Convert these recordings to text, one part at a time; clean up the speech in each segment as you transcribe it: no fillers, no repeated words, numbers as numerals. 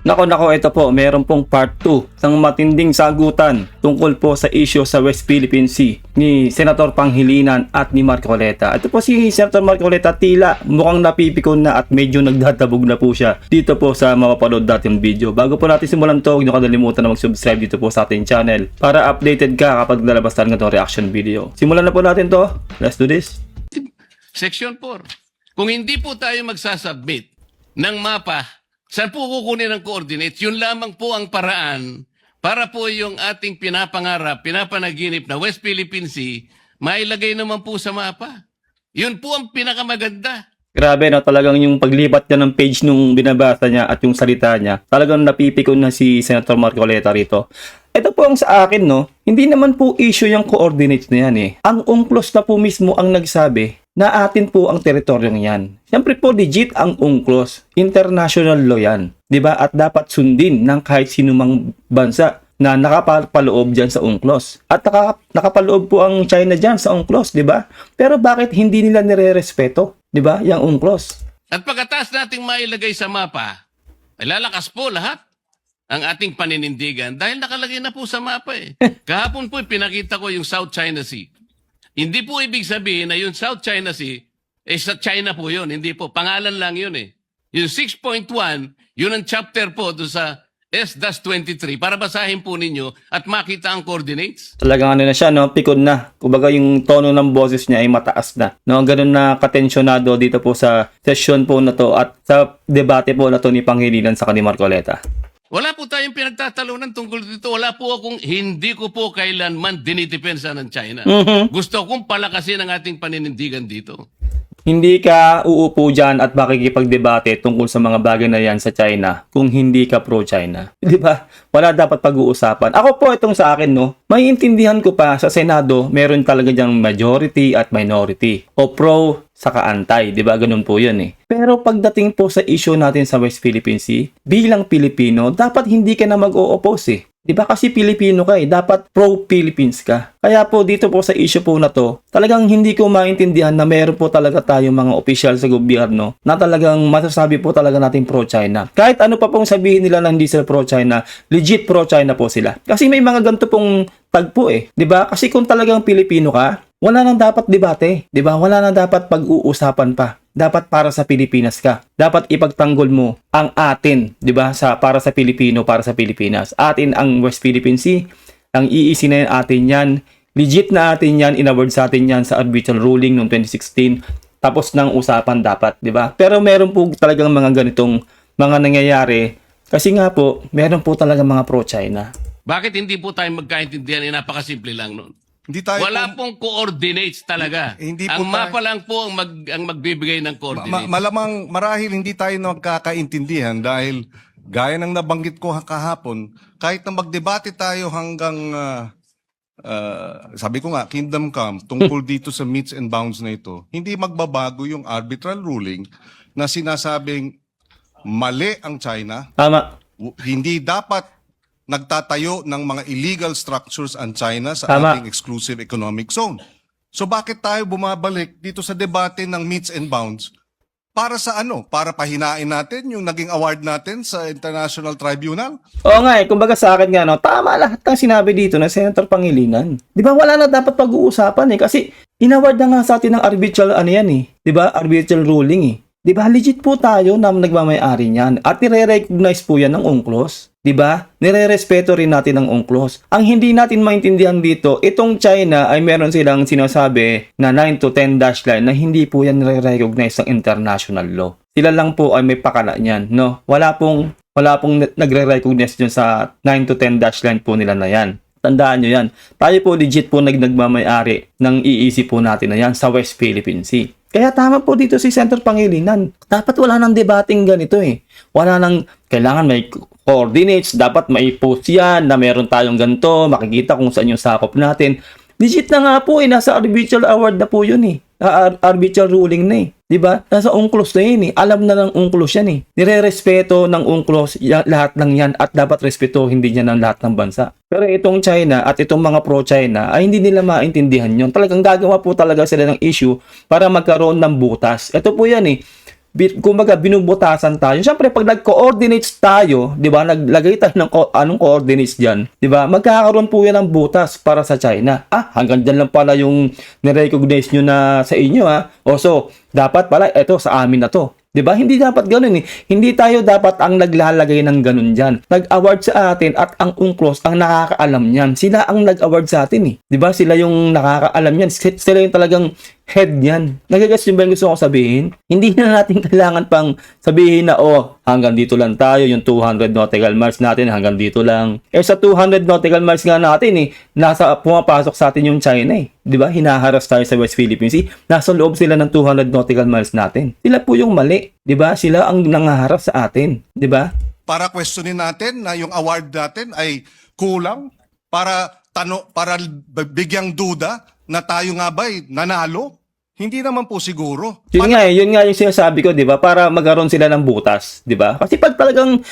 Nako, ito po, meron pong part 2 ng matinding sagutan tungkol po sa issue sa West Philippine Sea ni Senator Pangilinan at ni Marcoleta. Ito po si Senator Marcoleta, tila mukhang napipikon na at medyo nagdadabog na po siya dito po sa mapapanood natin video. Bago po natin simulan to, huwag niyo kalimutan na mag-subscribe dito po sa ating channel para updated ka kapag lalabas tayo ng reaction video. Simulan na po natin to. Let's do this. Section 4. Kung hindi po tayo magsasubmit ng mapa, saan po kukunin ang coordinates? Yun lamang po ang paraan para po yung ating pinapangarap, pinapanaginip na West Philippine Sea, mailagay naman po sa mapa. Yun po ang pinakamaganda. Grabe, no, talagang yung paglipat niya ng page nung binabasa niya at yung salita niya, talagang napipikon na si Senator Marcoleta rito. Ito po ang sa akin, no, hindi naman po issue yung coordinates na yan eh. Ang UNCLOS na po mismo ang nagsabi na atin po ang teritoryong yan. Siyempre po, legit ang UNCLOS. International law yan. Diba? At dapat sundin ng kahit sinumang bansa na nakapaloob dyan sa UNCLOS. At nakapaloob po ang China dyan sa UNCLOS, diba? Pero bakit hindi nila nire-respeto, diba? Yung UNCLOS. At pagkatas nating mailagay sa mapa, ay lalakas po lahat ang ating paninindigan dahil nakalagay na po sa mapa eh. Kahapon po pinakita ko yung South China Sea. Hindi po ibig sabihin na yung South China Sea, sa China po yun. Hindi po. Pangalan lang yun eh. Yung 6.1, yun ang chapter po doon sa S-23 para basahin po ninyo at makita ang coordinates. Talagang ano na siya, no? Pikon na. Kumbaga yung tono ng boses niya ay mataas na. No? Ganun na katensyonado dito po sa session po na to at sa debate po na to ni Pangilinan sa kanila Marcoleta. Wala po tayong pinagtatalunan tungkol dito. Wala po akong, hindi ko po kailanman dinidepensa ng China. Gusto kong palakasin ang ating paninindigan dito. Hindi ka uupo dyan at makikipagdebate tungkol sa mga bagay na yan sa China kung hindi ka pro-China. Di ba? Wala dapat pag-uusapan. Ako po itong sa akin, no? Maiintindihan ko pa sa Senado, meron talaga dyang majority at minority. O pro saka anti. Di ba? Ganun po yun eh. Pero pagdating po sa issue natin sa West Philippine Sea, bilang Pilipino, dapat hindi ka na mag-o-oppose eh. Diba kasi Pilipino ka eh, dapat pro-Philippines ka. Kaya po dito po sa issue po na to, talagang hindi ko maintindihan na meron po talaga tayong mga opisyal sa gobyerno na talagang masasabi po talaga natin pro-China. Kahit ano pa pong sabihin nila na hindi sila pro-China, legit pro-China po sila. Kasi may mga ganito pong tagpo eh. Diba? Kasi kung talagang Pilipino ka, wala nang dapat debate. Diba? Wala nang dapat pag-uusapan pa. Dapat para sa Pilipinas ka. Dapat ipagtanggol mo ang atin, 'di ba? Para sa Pilipino, para sa Pilipinas. Atin ang West Philippine Sea. Ang EEC na yan, atin 'yan. Legit na atin 'yan, inaward sa atin 'yan sa arbitral ruling noong 2016. Tapos nang usapan dapat, 'di ba? Pero meron po talagang mga ganitong mga nangyayari kasi nga po, meron po talaga mga pro-China. Bakit hindi po tayo magkaintindihan? Napakasimple lang nun. Hindi tayo Wala pong coordinates talaga. Hindi po ang mapa lang po ang magbibigay ng coordinates. malamang marahil hindi tayo nagkakaintindihan dahil gaya ng nabanggit ko kahapon, kahit na magdebate tayo hanggang sabi ko nga, Kingdom Come, tungkol dito sa meets and bounds na ito, hindi magbabago yung arbitral ruling na sinasabing mali ang China, Tama. hindi dapat nagtatayo ng mga illegal structures ang China sa Tama. ating exclusive economic zone. So bakit tayo bumabalik dito sa debate ng meets and bounds? Para sa ano? Para pahinain natin yung naging award natin sa International Tribunal? Oo nga eh, kumbaga sa akin nga, no, tama lahat ng sinabi dito ng Senator Pangilinan. Di ba wala na dapat pag-uusapan eh, kasi inaward na nga sa atin ng arbitral ano yan eh. Di ba? Arbitral ruling eh. Di ba? Legit po tayo na nagmamayari niyan. At nire-recognize po yan ng UNCLOS. Di ba? Nire-respeto rin natin ang UNCLOS. Ang hindi natin maintindihan dito, itong China ay meron silang sinasabi na 9 to 10 dash line na hindi po yan nire-recognize ng international law. Sila lang po ay may pakala niyan, no? Wala pong nagre-recognize dyan sa 9 to 10 dash line po nila na yan. Tandaan nyo yan. Tayo po legit po nagmamayari ng EEC po natin na yan sa West Philippine Sea. Kaya tama po dito si Senator Pangilinan. Dapat wala nang debating ganito eh. Wala nang kailangan may coordinates, dapat may post yan na meron tayong ganito, makikita kung saan yung sakop natin. Legit na nga po eh, nasa arbitral award na po yun eh. Arbitral ruling na eh. Diba? Nasa UNCLOS na yun eh. Alam na ng UNCLOS yan eh. Nire-respeto ng UNCLOS lahat ng yan at dapat respetuhin din yan ng lahat ng bansa. Pero itong China at itong mga pro-China ay hindi nila maintindihan yun. Talagang gagawa po talaga sila ng issue para magkaroon ng butas. Ito po yan eh. Kumbaga binubutasan tayo. Siyempre pag nag-coordinates tayo, 'di ba? Naglagay tayo ng anong coordinates diyan, 'di ba? Magkakaroon po yan ng butas para sa China. Hanggang diyan lang pala yung ni-recognize nyo na sa inyo O so, dapat pala ito sa amin na to. 'Di ba? Hindi dapat ganoon eh. Hindi tayo dapat ang naglalagay ng ganun diyan. Nag-award sa atin at ang UNCLOS ang nakakaalam niyan. Sila ang nag-award sa atin eh. 'Di ba? Sila yung nakakaalam niyan. Sila yung talagang head niyan. Nagagas yung ba yung gusto ko sabihin? Hindi na natin kailangan pang sabihin na hanggang dito lang tayo, yung 200 nautical miles natin hanggang dito lang. Sa 200 nautical miles nga natin pumapasok sa atin yung China eh. 'Di ba? Hinaharas tayo sa West Philippine Sea. Nasa loob sila ng 200 nautical miles natin. Sila po yung mali, 'di ba? Sila ang nangaharap sa atin, 'di ba? Para questionin natin na yung award natin ay kulang, para bigyang duda na tayo nga ba'y nanalo? Hindi naman po siguro. Yun nga yung sinasabi ko, 'di ba? Para magkaroon sila ng butas, 'di ba? Kasi pag talagang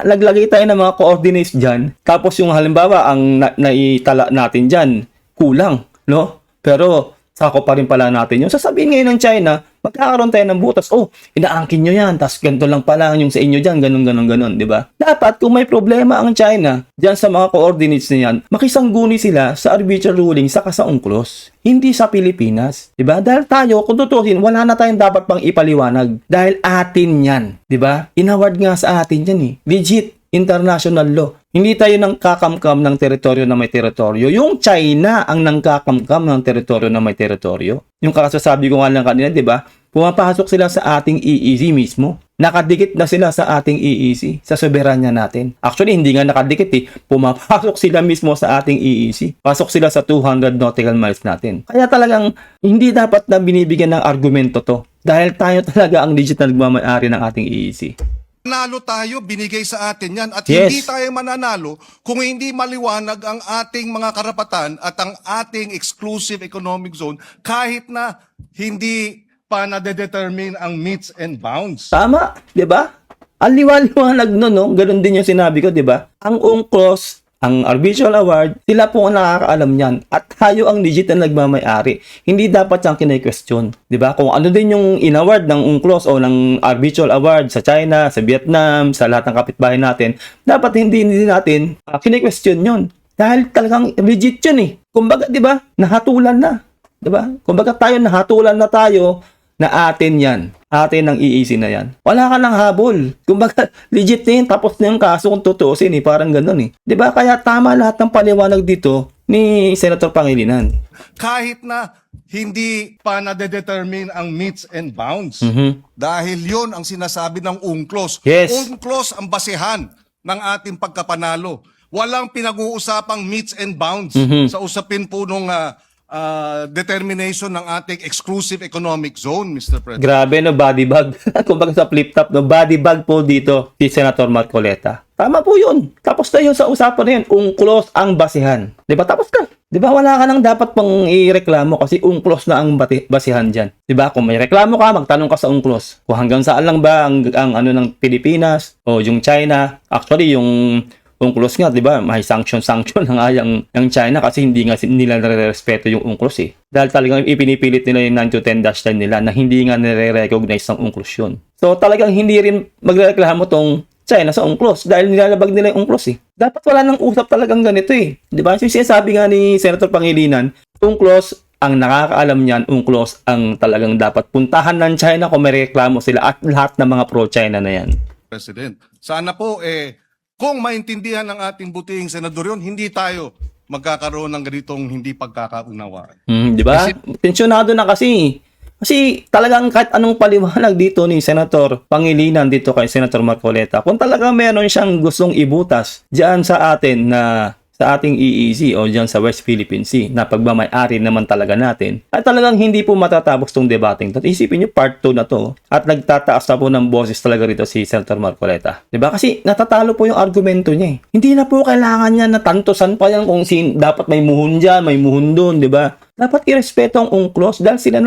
naglagay tayo ng mga coordinates diyan, tapos yung halimbawa ang naitala natin diyan, kulang, no? Pero sako pa rin pala natin yung sasabihin ngayon ng China, magkakaroon tayo ng butas. Inaangkin nyo yan, tas ganito lang pala yung sa inyo dyan, ganun, di ba? Dapat, kung may problema ang China, dyan sa mga coordinates na yan, makisangguni sila sa arbitral ruling sa sa UNCLOS, hindi sa Pilipinas, di ba? Dahil tayo, kung tutusin, wala na tayong dapat pang ipaliwanag. Dahil atin yan, di ba? Inaward nga sa atin yan eh. Legit, international law. Hindi tayo nang kakamkam ng teritoryo na may teritoryo. Yung China ang nangkakamkam ng teritoryo na may teritoryo. Yung kasasabi ko nga lang kanina, di ba? Pumapasok sila sa ating EEZ mismo. Nakadikit na sila sa ating EEZ, sa soberanya natin. Actually, hindi nga nakadikit eh. Pumapasok sila mismo sa ating EEZ. Pasok sila sa 200 nautical miles natin. Kaya talagang hindi dapat na binibigyan ng argumento to. Dahil tayo talaga ang legit na nagmamayari ng ating EEZ. Nanalo tayo, binigay sa atin yan. At Yes. hindi tayo mananalo kung hindi maliwanag ang ating mga karapatan at ang ating exclusive economic zone kahit na hindi pa nade-determine ang meets and bounds. Tama, 'di ba? Ang liwanag nun, no? Ganun din yung sinabi ko, 'di ba? Ang UNCLOS, ang arbitral award, sila po ang nakakaalam niyan at tayo ang legit na nagmamay-ari. Hindi dapat siyang kine-question, 'di ba? Kung ano din yung in-award ng UNCLOS o ng arbitral award sa China, sa Vietnam, sa lahat ng kapitbahay natin, dapat hindi natin kine-question 'yon. Dahil talagang legit 'yun eh. Kumbaga, 'di ba? Nahatulan na, 'di ba? Kumbaga nahatulan na tayo na atin yan. Atin ang EEZ na yan. Wala ka ng habol. Kumbaga, legit na yun. Tapos na yung kaso kung tutuusin eh. Parang ganun eh. Diba? Kaya tama lahat ng paliwanag dito ni Senator Pangilinan. Kahit na hindi pa nade-determine ang meets and bounds. Dahil yon ang sinasabi ng UNCLOS. Yes. UNCLOS ang basehan ng ating pagkapanalo. Walang pinag-uusapang meets and bounds sa usapin po nung determination ng ating exclusive economic zone, Mr. President. Grabe no, body bag. Kumbaga sa flip top, no, body bag po dito si Senator Marcoleta. Tama po yun. Tapos na yun sa usapan na yun. UNCLOS ang basehan. Diba? Tapos ka. Diba? Wala ka nang dapat pang ireklamo kasi UNCLOS na ang basehan dyan. Diba? Kung may reklamo ka, magtanong ka sa UNCLOS. Kung hanggang saan lang ba ang ano ng Pilipinas o yung China. Actually, yung UNCLOS nga, di ba? May sanction na nga yung China kasi hindi nga nila nare-respeto yung UNCLOS eh. Dahil talagang ipinipilit nila yung 9 to 10-10 nila na hindi nga nare-recognize ng UNCLOS yun. So talagang hindi rin magreklamo tong China sa UNCLOS dahil nilalabag nila yung UNCLOS eh. Dapat wala nang usap talagang ganito eh. Di ba? So sinasabi nga ni Senator Pangilinan, UNCLOS ang nakakaalam niyan, UNCLOS ang talagang dapat puntahan ng China kung may reklamo sila at lahat ng mga pro-China na yan. President. Sana po kung maintindihan ng ating butihing senador yun, hindi tayo magkakaroon ng ganitong hindi pagkakaunawaan. Di ba? Tensyonado na kasi. Kasi talagang kahit anong paliwanag dito ni Senator Pangilinan dito kay Senator Marcoleta, kung talagang meron siyang gustong ibutas diyan sa atin na sa ating EEZ o dyan sa West Philippine Sea na pagmamay-ari naman talaga natin, ay talagang hindi po matatapos tong debating to. Isipin nyo, part 2 na to at nagtataas na po ng boses talaga rito si Senator Marcoleta. Diba? Kasi natatalo po yung argumento niya eh. Hindi na po kailangan niya na tantosan pa yan kung dapat may muhun dyan, may muhun doon, diba? Dapat irespeto ang UNCLOS dahil sila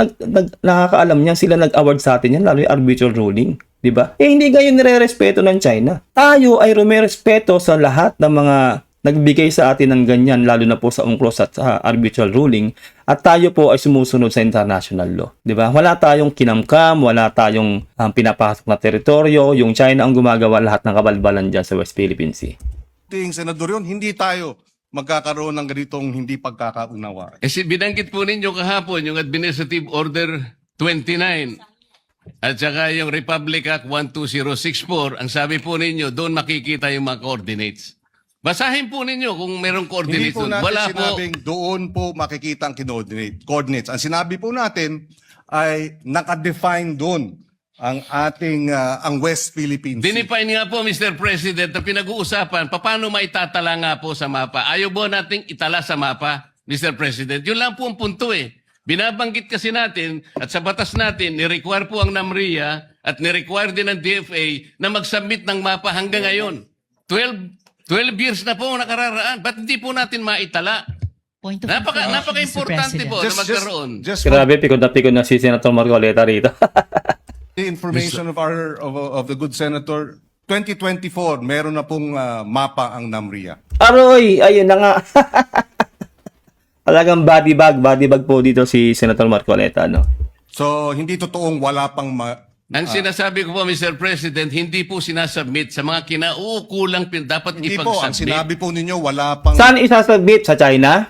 nakakaalam niyan, sila nag-award sa atin yan, lalo yung arbitral ruling. Diba? Hindi ngayon nire-respeto ng China. Tayo ay rumerespeto sa lahat ng mga nagbigay sa atin ng ganyan, lalo na po sa UNCLOS at sa arbitral ruling, at tayo po ay sumusunod sa international law. Di ba? Wala tayong kinamkam, wala tayong pinapasok na teritoryo. Yung China ang gumagawa lahat ng kabalbalan dyan sa West Philippine Sea. Senador yun, hindi tayo magkakaroon ng ganitong hindi pagkakaunawaan. Kasi binanggit po ninyo kahapon yung Administrative Order 29 at saka yung Republic Act 12064. Ang sabi po ninyo, doon makikita yung mga coordinates. Basahin po ninyo kung merong Hindi coordinates po doon. natin Wala po. sinabing doon po makikita ang coordinates. Ang sinabi po natin ay nakadefine doon ang ating ang West Philippine Sea. Dinefine nga po, Mr. President, na pinag-uusapan, paano maitatala nga po sa mapa? Ayaw po nating itala sa mapa, Mr. President. Yun lang po ang punto eh. Binabanggit kasi natin at sa batas natin, ni-require po ang NAMRIA at ni-require din ng DFA na mag-submit ng mapa hanggang ngayon. 12 years na po nakararaan. Ba't hindi po natin maitala? Point of information, Napaka-importante Mr. po President. na magkaroon. Just for Grabe, pikod na si Senator Marcoleta rito. the information of the good senator, 2024 meron na pong mapa ang NAMRIA. Aroy, ayun na nga. Talagang body bag po dito si Senator Marcoleta, no? So hindi totoong wala pang Ang sinasabi ko po, Mr. President, hindi po sinasubmit sa mga kinauukulang dapat hindi po ang ipag-submit. sinabi po ninyo wala pang Saan isasubmit? Sa China?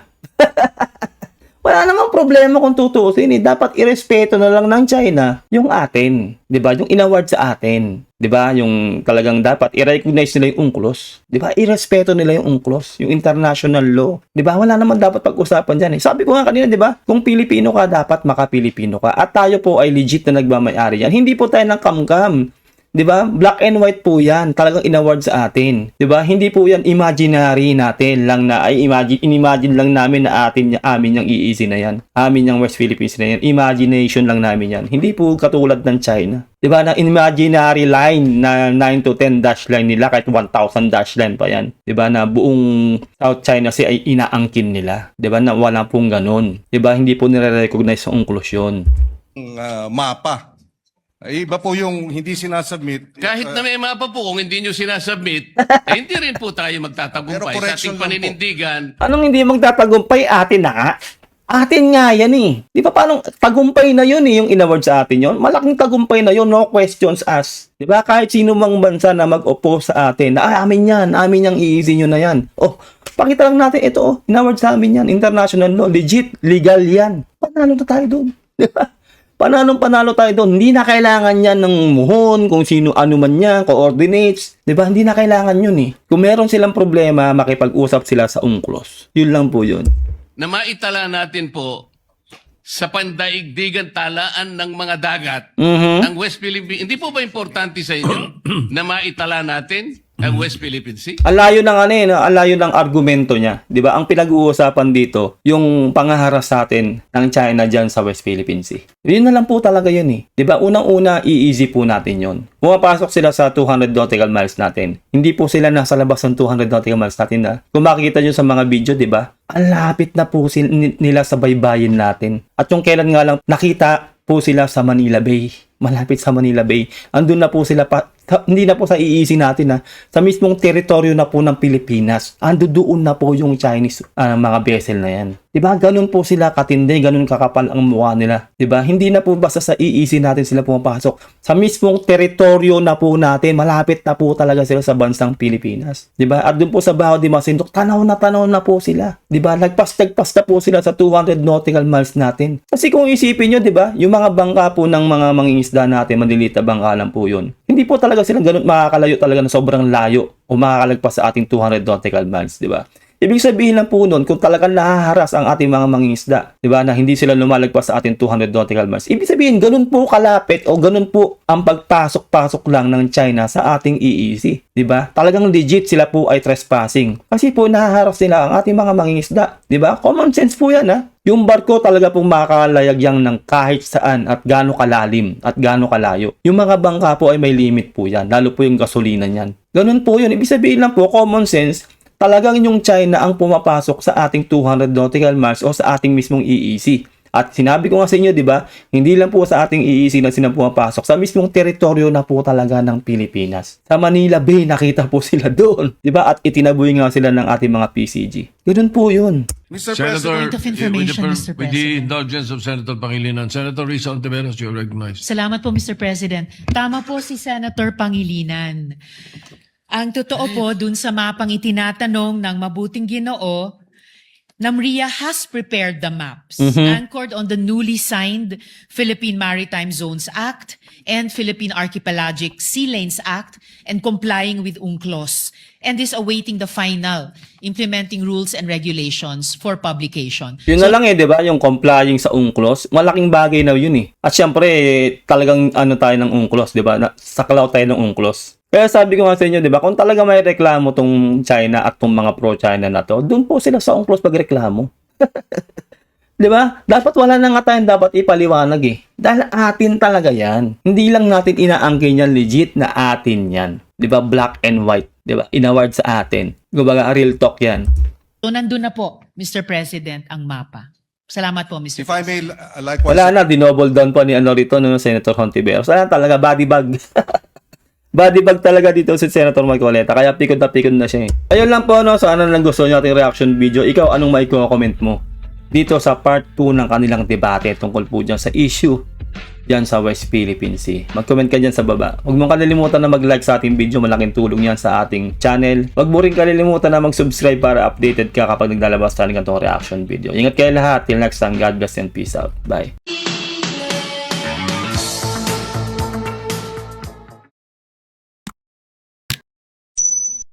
Wala namang problema kung tutuusin eh. Dapat irespeto na lang ng China yung atin. 'Di ba? Yung inaward sa atin. 'Di ba? Yung talagang dapat i-recognize nila yung UNCLOS. 'Di ba? Irespeto nila yung UNCLOS, yung international law. 'Di ba? Wala naman dapat pag-usapan diyan eh. Sabi ko nga kanina, 'di ba? Kung Pilipino ka, dapat maka-Pilipino ka. At tayo po ay legit na nagmamay-ari yan. Hindi po tayo ng kamkam. 'Di ba? Black and white po 'yan. Talagang inaward sa atin. 'Di ba? Hindi po 'yan imaginary natin lang na ay inimagine lang namin na amin yung EEZ na 'yan. Amin yung West Philippines na 'yan. Imagination lang namin 'yan. Hindi po katulad ng China. 'Di ba? Na imaginary line na 9 to 10 dash line nila kahit 1,000 dash line pa 'yan. 'Di ba? Na buong South China Sea ay inaangkin nila. 'Di ba? Na wala pong ganun. 'Di ba? Hindi po nire-recognize sa UNCLOS 'yon. mapa. Iba po yung hindi sinasubmit. Kahit na may mapa po, kung hindi nyo sinasubmit, hindi rin po tayo Pero magtatagumpay sa correction ating lang po. paninindigan. Anong hindi magtatagumpay? Atin na nga. Atin nga yan eh. Di ba paano tagumpay na yun eh, yung inaward sa atin yun? Malaking tagumpay na yun, no questions asked. Di ba? Kahit sino mang bansa na mag-oppose sa atin, na amin yan, amin yung i-easy nyo na yan. Oh, pakita lang natin ito, oh, inaward sa amin yan, international law, legit, legal yan. Panalo na tayo doon. Di ba? Panalo tayo doon. Hindi na kailangan yan ng muhon, kung sino ano man yan, coordinates. Di ba? Hindi na kailangan yun eh. Kung meron silang problema, makipag-usap sila sa UNCLOS. Yun lang po yun. Na maitala natin po sa pandaigdigan talaan ng mga dagat ang West Philippine. Hindi po ba importante sa inyo na maitala natin ang West Philippine Sea? Alayo ng ano eh, no? Alayo ng argumento niya. 'Di ba? Ang pinag-uusapan dito, yung pangaharas sa atin ng China diyan sa West Philippine Sea. Yun na lang po talaga yun eh. 'Di ba? Unang-una, i-easy po natin 'yon. Pumapasok sila sa 200 nautical miles natin. Hindi po sila nasa labas ng 200 nautical miles natin na. Kung makikita nyo sa mga video, 'di ba? Ang lapit na po nila sa baybayin natin. At yung kailan nga lang nakita po sila sa Manila Bay. Malapit sa Manila Bay. Andun na po sila hindi na po sa iisi natin ha. Sa mismong teritoryo na po ng Pilipinas. Ando doon na po yung Chinese mga vessel na yan. Diba? Ganun po sila katindi, ganun kakapal ang mukha nila. Diba? Hindi na po basta sa iisi natin sila pumapasok. Sa mismong teritoryo na po natin, malapit na po talaga sila sa bansang Pilipinas. Diba? At doon po sa Baho de Masinloc, tanaw na po sila. Diba? Lagpas na po sila sa 200 nautical miles natin. Kasi kung isipin nyo, diba? Yung mga bangka po ng mga mangingisda natin, maliliit na bangka lang po yun. Hindi po talaga sila ganun makakalayo talaga na sobrang layo o makakalagpas sa ating 200 nautical miles, diba? Ibig sabihin lang po nun, kung talagang nahaharas ang ating mga mangingisda, di ba, na hindi sila lumalagpas sa ating 200 nautical miles, ibig sabihin, ganun po kalapit o ganun po ang pagpasok-pasok lang ng China sa ating EEZ, di ba? Talagang legit sila po ay trespassing. Kasi po nahaharas nila ang ating mga mangingisda, di ba? Common sense po yan, ha? Yung barko talaga pong makakalayagyang ng kahit saan at gaano kalalim at gaano kalayo. Yung mga bangka po ay may limit po yan, lalo po yung gasolina niyan. Ganun po yun. Ibig sabihin lang po, common sense, talagang yung China ang pumapasok sa ating 200 nautical miles o sa ating mismong EEZ. At sinabi ko nga sa inyo, di ba, hindi lang po sa ating EEZ na sila pumapasok, sa mismong teritoryo na po talaga ng Pilipinas. Sa Manila Bay, nakita po sila doon, di ba? At itinaboy nga sila ng ating mga PCG. Ganun po yun. Mr. Senator, President, Point of information, Mr. with the President. indulgence of Senator Pangilinan, Senator Risa Ontiveros, you're recognized. Salamat po, Mr. President. Tama po si Senator Pangilinan. Ang totoo po, dun sa mapang itinatanong ng mabuting Ginoo, NAMRIA has prepared the maps anchored on the newly signed Philippine Maritime Zones Act and Philippine Archipelagic Sea Lanes Act and complying with UNCLOS and is awaiting the final implementing rules and regulations for publication. Yun na lang di ba, yung complying sa UNCLOS, malaking bagay na yun eh. At syempre, talagang ano tayo ng UNCLOS, di ba? Saklaw tayo ng UNCLOS. Kaya sabi ko nga sa inyo, di ba, kung talaga may reklamo tong China at tong mga pro-China na to, doon po sila sa UNCLOS pagreklamo. Di ba? Dapat wala na nga tayong dapat ipaliwanag eh. Dahil atin talaga yan. Hindi lang natin inaangkin yan, legit na atin yan. Di ba? Black and white. Di ba? Inaward sa atin. Kumbaga, real talk yan. So nandun na po, Mr. President, ang mapa. Salamat po, Mr. if I may likewise... Wala na, dinoble down po ni rito, Senator Hontiveros. Wala talaga, body bag. Body bag talaga dito si Senator Marcoleta. Kaya pikod na siya eh. Ayun lang po, no? So ano lang gusto nyo ating reaction video? Ikaw, anong may comment mo? Dito sa part 2 ng kanilang debate tungkol po dyan sa issue dyan sa West Philippine Sea. Mag-comment ka dyan sa baba. Huwag mong kalilimutan na mag-like sa ating video. Malaking tulong yan sa ating channel. Huwag mo rin kalilimutan na mag-subscribe para updated ka kapag naglalabas tayo ng ganitong reaction video. Ingat kayo lahat. Till next time, God bless and peace out. Bye.